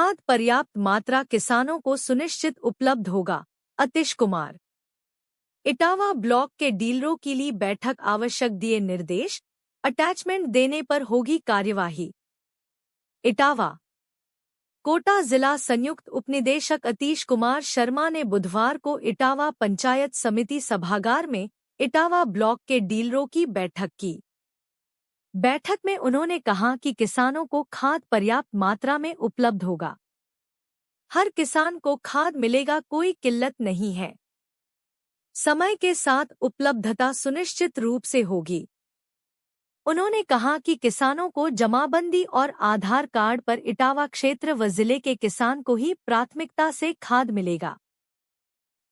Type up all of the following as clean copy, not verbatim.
खाद पर्याप्त मात्रा किसानों को सुनिश्चित उपलब्ध होगा। अतीश कुमार। इटावा ब्लॉक के डीलरों के लिए बैठक, आवश्यक दिए निर्देश, अटैचमेंट देने पर होगी कार्यवाही। इटावा। कोटा जिला संयुक्त उपनिदेशक अतीश कुमार शर्मा ने बुधवार को इटावा पंचायत समिति सभागार में इटावा ब्लॉक के डीलरों की बैठक की। बैठक में उन्होंने कहा कि किसानों को खाद पर्याप्त मात्रा में उपलब्ध होगा। हर किसान को खाद मिलेगा, कोई किल्लत नहीं है। समय के साथ उपलब्धता सुनिश्चित रूप से होगी। उन्होंने कहा कि किसानों को जमाबंदी और आधार कार्ड पर इटावा क्षेत्र व जिले के किसान को ही प्राथमिकता से खाद मिलेगा।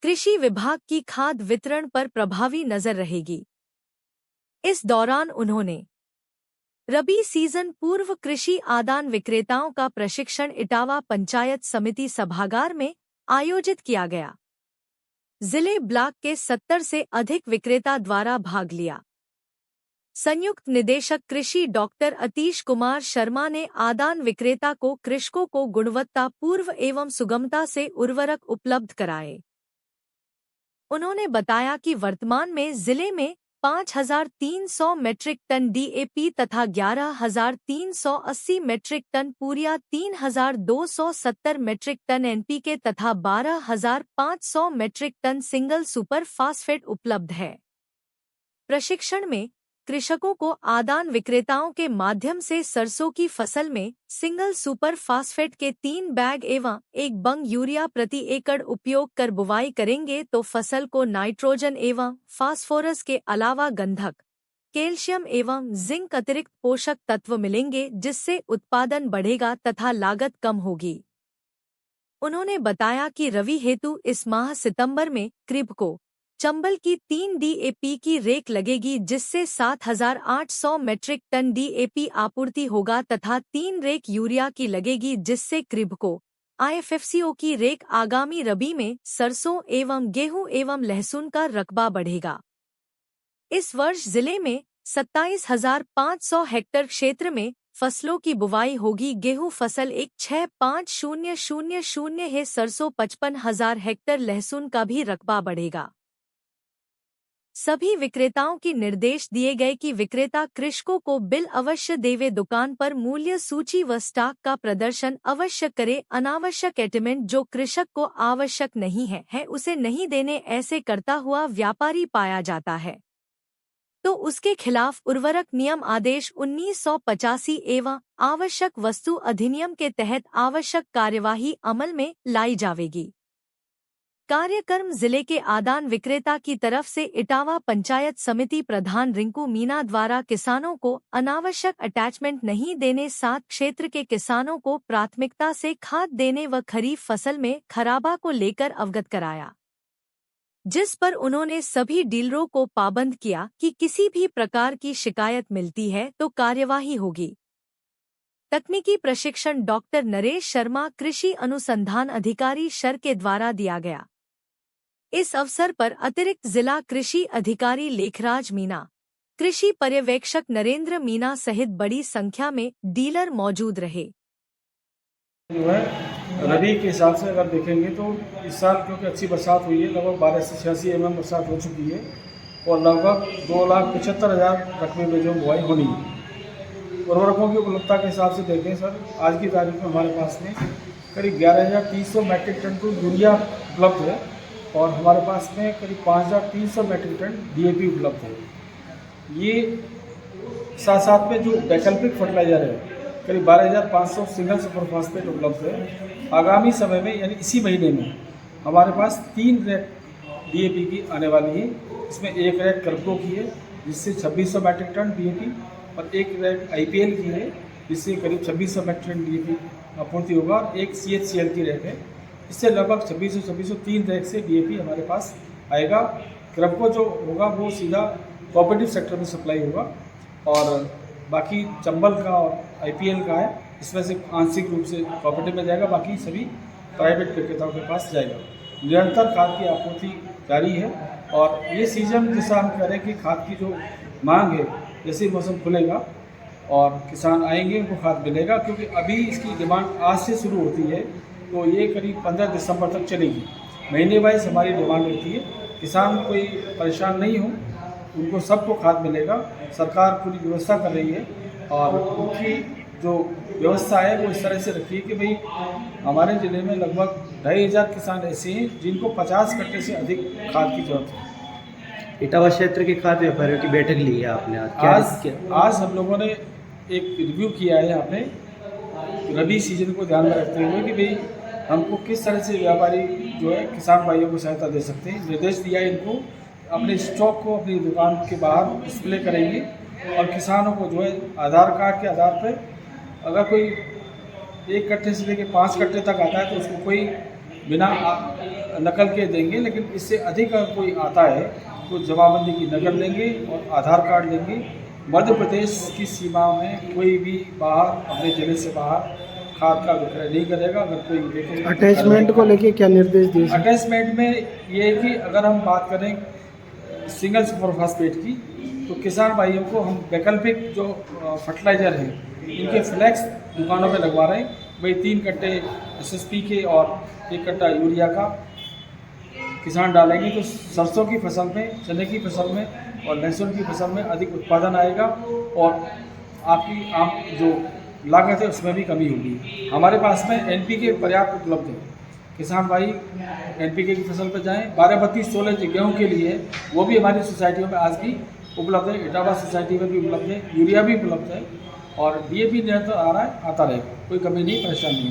कृषि विभाग की खाद वितरण पर प्रभावी नजर रहेगी। इस दौरान उन्होंने रबी सीजन पूर्व कृषि आदान विक्रेताओं का प्रशिक्षण इटावा पंचायत समिति सभागार में आयोजित किया गया। जिले ब्लॉक के 70 से अधिक विक्रेता द्वारा भाग लिया। संयुक्त निदेशक कृषि डॉक्टर अतीश कुमार शर्मा ने आदान विक्रेता को कृषकों को गुणवत्ता पूर्व एवं सुगमता से उर्वरक उपलब्ध कराए। उन्होंने बताया कि वर्तमान में जिले में 5,300 मेट्रिक टन डीएपी तथा 11,380 metric ton urea, 3,270 metric ton NPK तथा 12,500 metric ton single super phosphate उपलब्ध है। प्रशिक्षण में कृषकों को आदान विक्रेताओं के माध्यम से सरसों की फसल में सिंगल सुपर फास्फेट के 3 बैग एवं 1 बंग यूरिया प्रति एकड़ उपयोग कर बुवाई करेंगे तो फसल को नाइट्रोजन एवं फास्फोरस के अलावा गंधक, कैल्शियम एवं जिंक अतिरिक्त पोषक तत्व मिलेंगे, जिससे उत्पादन बढ़ेगा तथा लागत कम होगी। उन्होंने बताया कि रवि हेतु इस माह सितंबर में क्रिब को चंबल की 3 डीएपी की रेक लगेगी, जिससे 7,800 मेट्रिक टन डीएपी आपूर्ति होगा तथा 3 रेक यूरिया की लगेगी, जिससे क्रिब को आईएफएफसीओ की रेक आगामी रबी में सरसों एवं गेहूं एवं लहसुन का रकबा बढ़ेगा। इस वर्ष जिले में 27,500 हेक्टेयर क्षेत्र में फसलों की बुवाई होगी। गेहूं फसल 165,000 है, सरसों 55,000 हेक्टेयर, लहसुन का भी रकबा बढ़ेगा। सभी विक्रेताओं की निर्देश दिए गए कि विक्रेता कृषकों को बिल अवश्य देवे, दुकान पर मूल्य सूची व स्टॉक का प्रदर्शन अवश्य करे। अनावश्यक एडमेंट जो कृषक को आवश्यक नहीं है उसे नहीं देने, ऐसे करता हुआ व्यापारी पाया जाता है तो उसके खिलाफ उर्वरक नियम आदेश 1985 एवं आवश्यक वस्तु अधिनियम के तहत आवश्यक कार्यवाही अमल में लाई जाएगी। कार्यक्रम जिले के आदान विक्रेता की तरफ से इटावा पंचायत समिति प्रधान रिंकू मीना द्वारा किसानों को अनावश्यक अटैचमेंट नहीं देने, साथ क्षेत्र के किसानों को प्राथमिकता से खाद देने व खरीफ फसल में खराबा को लेकर अवगत कराया, जिस पर उन्होंने सभी डीलरों को पाबंद किया कि किसी भी प्रकार की शिकायत मिलती है तो कार्यवाही होगी। तकनीकी प्रशिक्षण डॉक्टर नरेश शर्मा, कृषि अनुसंधान अधिकारी शर के द्वारा दिया गया। इस अवसर पर अतिरिक्त जिला कृषि अधिकारी लेखराज मीना, कृषि पर्यवेक्षक नरेंद्र मीना सहित बड़ी संख्या में डीलर मौजूद रहे। जो है रबी के हिसाब से अगर देखेंगे तो इस साल क्योंकि अच्छी बरसात हुई है, लगभग 12 से 86 mm बरसात हो चुकी है और लगभग 2,75,000 रकबे में जो बुआई होनी है। उर्वरकों की उपलब्धता के हिसाब से देखें सर, आज की तारीख में हमारे पास में करीब 11,300 मेट्रिक टन तो यूरिया उपलब्ध है और हमारे पास में करीब 5,300 मेट्रिक टन डीएपी उपलब्ध है। ये साथ साथ में जो वैकल्पिक फर्टिलाइजर है करीब 12,500 सिंगल सुपर फास्फेट उपलब्ध है। आगामी समय में यानी इसी महीने में हमारे पास 3 रैक डीएपी की आने वाली है। इसमें एक रैक कर्बको की है जिससे 2,600 मेट्रिक टन डीएपी और एक रैक आईपीएल की है जिससे करीब 2,600 मेट्रिक टन डीएपी आपूर्ति होगा और एक सीएचसीएल की रैक है, इससे लगभग 2,600 3 रैक से डीएपी हमारे पास आएगा। कर्बको जो होगा वो सीधा कोऑपरेटिव सेक्टर में सप्लाई होगा और बाकी चंबल का और आईपीएल का है, इसमें से आंशिक रूप से कोऑपरेटिव में जाएगा, बाकी सभी प्राइवेट विक्रेताओं के पास जाएगा। निरंतर खाद की आपूर्ति जारी है और ये सीजन जैसा हम कह रहे हैं कि खाद की जो मांग है जैसे मौसम खुलेगा और किसान आएंगे उनको खाद मिलेगा, क्योंकि अभी इसकी डिमांड आज से शुरू होती है तो ये करीब 15 दिसंबर तक चलेगी। महीने वाइज हमारी डिमांड होती है। किसान कोई परेशान नहीं हो, उनको सबको खाद मिलेगा। सरकार पूरी व्यवस्था कर रही है और उनकी जो व्यवस्था है वो इस तरह से रखी है कि भाई हमारे ज़िले में लगभग 2,500 किसान ऐसे हैं जिनको 50 कट्टे से अधिक खाद की जरूरत है। इटावा क्षेत्र के खाद्य व्यापारियों की बैठक ली है आपने आज हम लोगों ने एक रिव्यू किया है यहाँ पे रबी सीजन को ध्यान में रखते हुए कि भाई हमको किस तरह से व्यापारी जो है किसान भाइयों को सहायता दे सकते हैं। निर्देश दिया है इनको अपने स्टॉक को अपनी दुकान के बाहर डिस्प्ले करेंगे और किसानों को जो है आधार कार्ड के आधार पर अगर कोई 1 कट्टे से लेकर 5 कट्टे तक आता है तो उसको कोई बिना नकल के देंगे, लेकिन इससे अधिक अगर कोई आता है तो जमाबंदी की नकल लेंगे और आधार कार्ड लेंगे। मध्य प्रदेश की सीमा में कोई भी बाहर अपने जिले से बाहर खाद का विक्रय नहीं करेगा। अगर कोई लेके अटैचमेंट को लेके क्या निर्देश दिए? अटैचमेंट में ये है कि अगर हम बात करें सिंगल सुपर फास्फेट की तो किसान भाइयों को हम वैकल्पिक जो फर्टिलाइज़र है इनके फ्लैक्स दुकानों में लगवा रहे हैं। भाई 3 कट्टे SSP के और 1 कट्टा यूरिया का किसान डालेंगे तो सरसों की फसल में, चने की फसल में और लहसुन की फसल में अधिक उत्पादन आएगा और आपकी आम जो लागत है उसमें भी कमी होगी। हमारे पास में NPK पर्याप्त उपलब्ध है। किसान भाई NPK की फसल पर जाएं। 12-32-16 जो गेहूँ के लिए वो भी हमारी सोसाइटियों में आज भी उपलब्ध है। इटावा सोसाइटी में भी उपलब्ध है, यूरिया भी उपलब्ध है और DAP निरंतर आ रहा है, आता रहेगा, कोई कमी नहीं, परेशानी नहीं।